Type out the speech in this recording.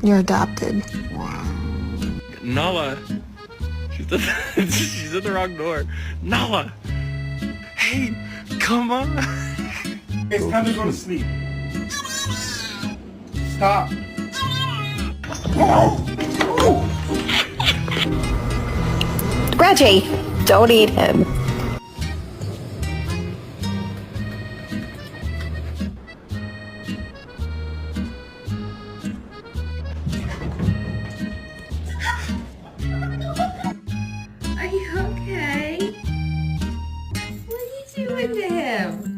You're adopted. Nala. She's at the wrong door. Nala. Hey, come on. It's time to go to sleep. Stop. Reggie, don't eat him. Are you okay? What are you doing to him?